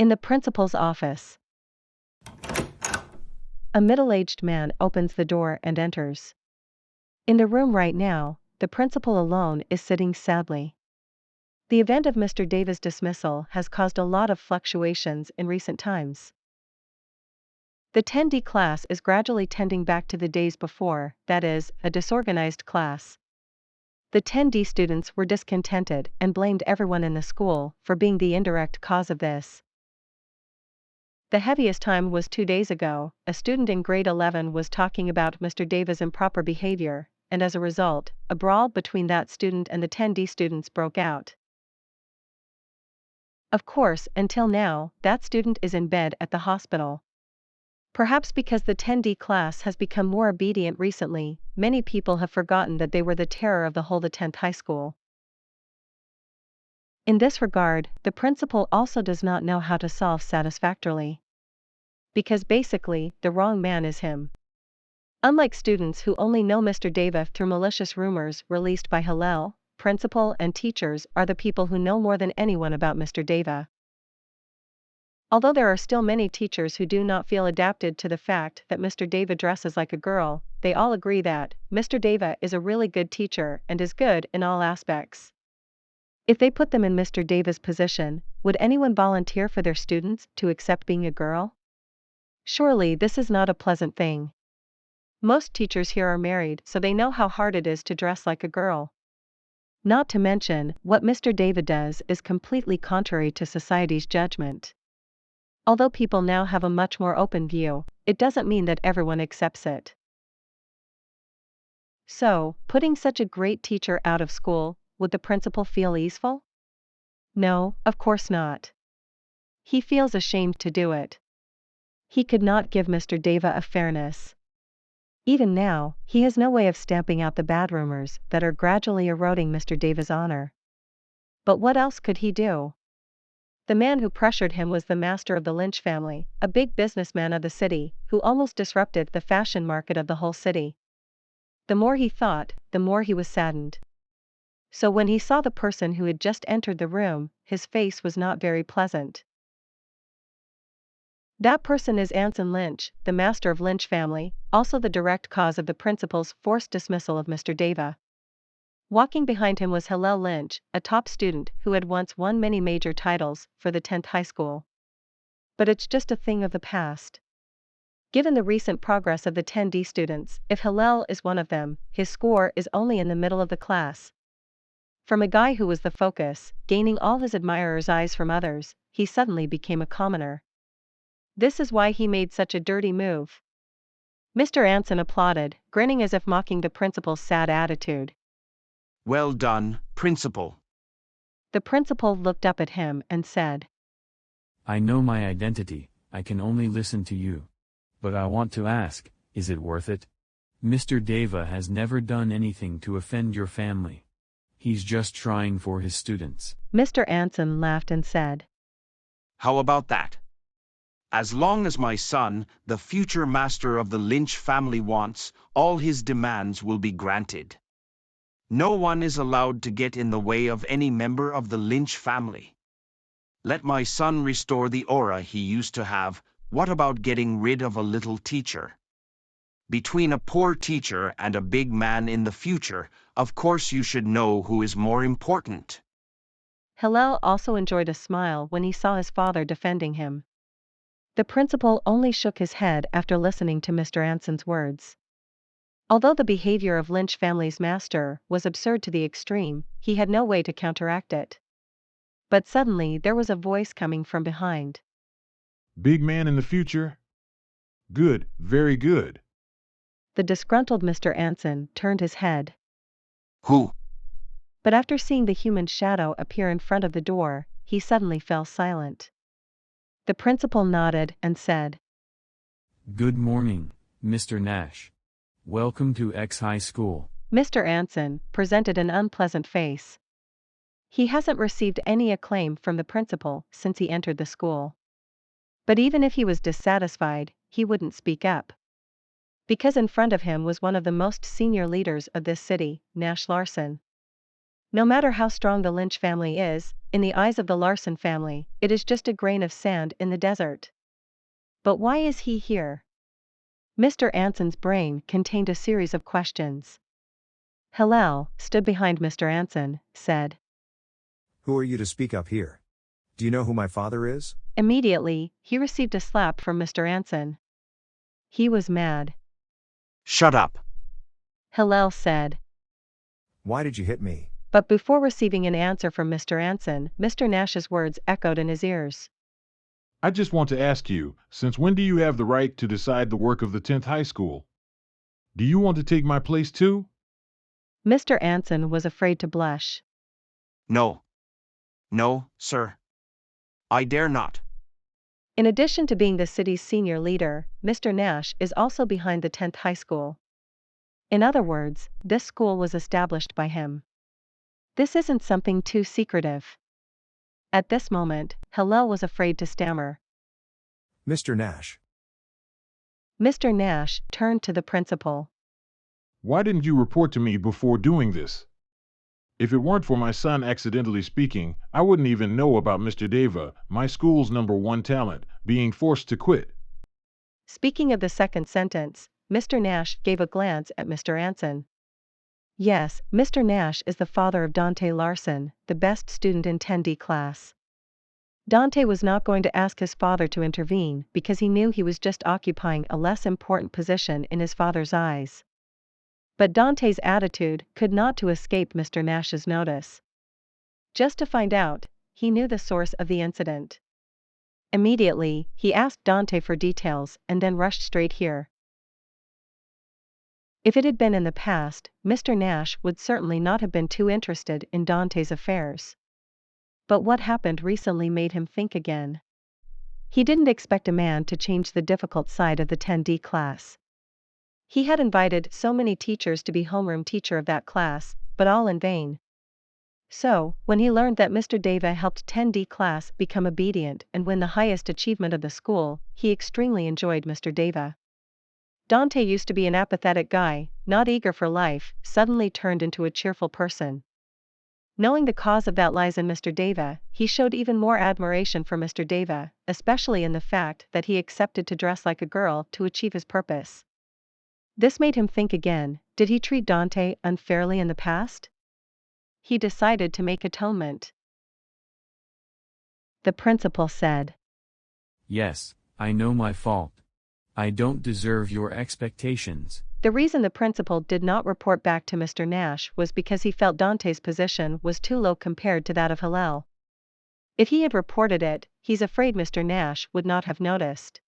In the principal's office, a middle-aged man opens the door and enters. In the room right now, the principal alone is sitting sadly. The event of Mr. Deva's dismissal has caused a lot of fluctuations in recent times. The 10D class is gradually tending back to the days before, that is, a disorganized class. The 10D students were discontented and blamed everyone in the school for being the indirect cause of this. The heaviest time was 2 days ago. A student in grade 11 was talking about Mr. Deva's improper behavior, and as a result, a brawl between that student and the 10D students broke out. Of course, until now, that student is in bed at the hospital. Perhaps because the 10D class has become more obedient recently, many people have forgotten that they were the terror of the whole 10th high school. In this regard, the principal also does not know how to solve satisfactorily. Because basically, the wrong man is him. Unlike students who only know Mr. Deva through malicious rumors released by Hillel, principal and teachers are the people who know more than anyone about Mr. Deva. Although there are still many teachers who do not feel adapted to the fact that Mr. Deva dresses like a girl, they all agree that Mr. Deva is a really good teacher and is good in all aspects. If they put them in Mr. Deva's position, would anyone volunteer for their students to accept being a girl? Surely this is not a pleasant thing. Most teachers here are married, so they know how hard it is to dress like a girl. Not to mention, what Mr. Deva does is completely contrary to society's judgment. Although people now have a much more open view, it doesn't mean that everyone accepts it. So, putting such a great teacher out of school, would the principal feel easeful? No, of course not. He feels ashamed to do it. He could not give Mr. Deva a fairness. Even now, he has no way of stamping out the bad rumors that are gradually eroding Mr. Deva's honor. But what else could he do? The man who pressured him was the master of the Lynch family, a big businessman of the city, who almost disrupted the fashion market of the whole city. The more he thought, the more he was saddened. So when he saw the person who had just entered the room, his face was not very pleasant. That person is Anson Lynch, the master of Lynch family, also the direct cause of the principal's forced dismissal of Mr. Deva. Walking behind him was Hillel Lynch, a top student who had once won many major titles for the 10th high school. But it's just a thing of the past. Given the recent progress of the 10D students, if Hillel is one of them, his score is only in the middle of the class. From a guy who was the focus, gaining all his admirers' eyes from others, he suddenly became a commoner. This is why he made such a dirty move. Mr. Anson applauded, grinning as if mocking the principal's sad attitude. Well done, principal. The principal looked up at him and said, I know my identity, I can only listen to you. But I want to ask, is it worth it? Mr. Deva has never done anything to offend your family. He's just trying for his students. Mr. Anson laughed and said, How about that? As long as my son, the future master of the Lynch family wants, all his demands will be granted. No one is allowed to get in the way of any member of the Lynch family. Let my son restore the aura he used to have. What about getting rid of a little teacher? Between a poor teacher and a big man in the future, of course you should know who is more important. Hillel also enjoyed a smile when he saw his father defending him. The principal only shook his head after listening to Mr. Anson's words. Although the behavior of Lynch family's master was absurd to the extreme, he had no way to counteract it. But suddenly there was a voice coming from behind. Big man in the future? Good, very good. The disgruntled Mr. Anson turned his head. Who? But after seeing the human shadow appear in front of the door, he suddenly fell silent. The principal nodded and said, Good morning, Mr. Nash. Welcome to X High School. Mr. Anson presented an unpleasant face. He hasn't received any acclaim from the principal since he entered the school. But even if he was dissatisfied, he wouldn't speak up. Because in front of him was one of the most senior leaders of this city, Nash Larson. No matter how strong the Lynch family is, in the eyes of the Larson family, it is just a grain of sand in the desert. But why is he here? Mr. Anson's brain contained a series of questions. Hillel stood behind Mr. Anson, said. Who are you to speak up here? Do you know who my father is? Immediately, he received a slap from Mr. Anson. He was mad. Shut up. Hillel said. Why did you hit me? But before receiving an answer from Mr. Anson, Mr. Nash's words echoed in his ears. I just want to ask you, since when do you have the right to decide the work of the 10th high school? Do you want to take my place too? Mr. Anson was afraid to blush. No. No, sir. I dare not. In addition to being the city's senior leader, Mr. Nash is also behind the 10th high school. In other words, this school was established by him. This isn't something too secretive. At this moment, Hillel was afraid to stammer. Mr. Nash. Mr. Nash turned to the principal. Why didn't you report to me before doing this? If it weren't for my son accidentally speaking, I wouldn't even know about Mr. Deva, my school's #1 talent, being forced to quit. Speaking of the second sentence, Mr. Nash gave a glance at Mr. Anson. Yes, Mr. Nash is the father of Dante Larson, the best student in 10D class. Dante was not going to ask his father to intervene because he knew he was just occupying a less important position in his father's eyes. But Dante's attitude could not to escape Mr. Nash's notice. Just to find out, he knew the source of the incident. Immediately, he asked Dante for details and then rushed straight here. If it had been in the past, Mr. Nash would certainly not have been too interested in Dante's affairs. But what happened recently made him think again. He didn't expect a man to change the difficult side of the 10D class. He had invited so many teachers to be homeroom teacher of that class, but all in vain. So, when he learned that Mr. Deva helped 10D class become obedient and win the highest achievement of the school, he extremely enjoyed Mr. Deva. Dante used to be an apathetic guy, not eager for life, suddenly turned into a cheerful person. Knowing the cause of that lies in Mr. Deva, he showed even more admiration for Mr. Deva, especially in the fact that he accepted to dress like a girl to achieve his purpose. This made him think again, did he treat Dante unfairly in the past? He decided to make atonement. The principal said. Yes, I know my fault. I don't deserve your expectations. The reason the principal did not report back to Mr. Nash was because he felt Dante's position was too low compared to that of Hillel. If he had reported it, he's afraid Mr. Nash would not have noticed.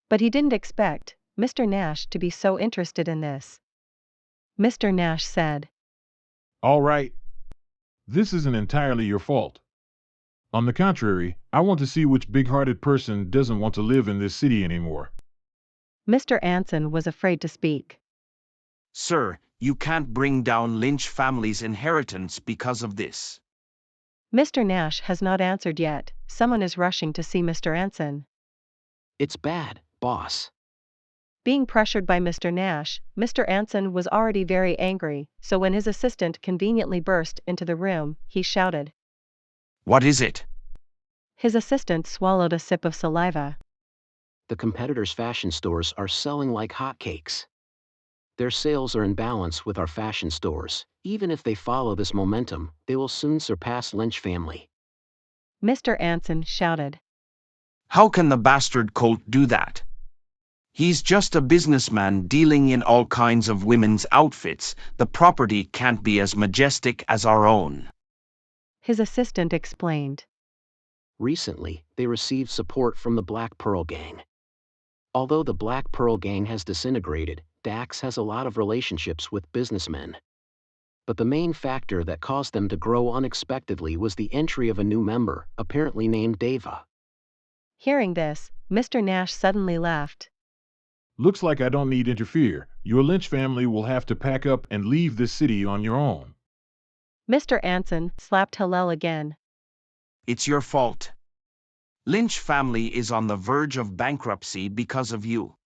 But he didn't expect Mr. Nash to be so interested in this. Mr. Nash said. All right. This isn't entirely your fault. On the contrary, I want to see which big-hearted person doesn't want to live in this city anymore. Mr. Anson was afraid to speak. Sir, you can't bring down Lynch family's inheritance because of this. Mr. Nash has not answered yet. Someone is rushing to see Mr. Anson. It's bad, boss. Being pressured by Mr. Nash, Mr. Anson was already very angry, so when his assistant conveniently burst into the room, he shouted. What is it? His assistant swallowed a sip of saliva. The competitors' fashion stores are selling like hotcakes. Their sales are in balance with our fashion stores. Even if they follow this momentum, they will soon surpass Lynch family. Mr. Anson shouted. How can the bastard colt do that? He's just a businessman dealing in all kinds of women's outfits. The property can't be as majestic as our own. His assistant explained. Recently, they received support from the Black Pearl Gang. Although the Black Pearl Gang has disintegrated, Dax has a lot of relationships with businessmen. But the main factor that caused them to grow unexpectedly was the entry of a new member, apparently named Deva. Hearing this, Mr. Nash suddenly laughed. Looks like I don't need to interfere. Your Lynch family will have to pack up and leave this city on your own. Mr. Anson slapped Hillel again. It's your fault. Lynch family is on the verge of bankruptcy because of you.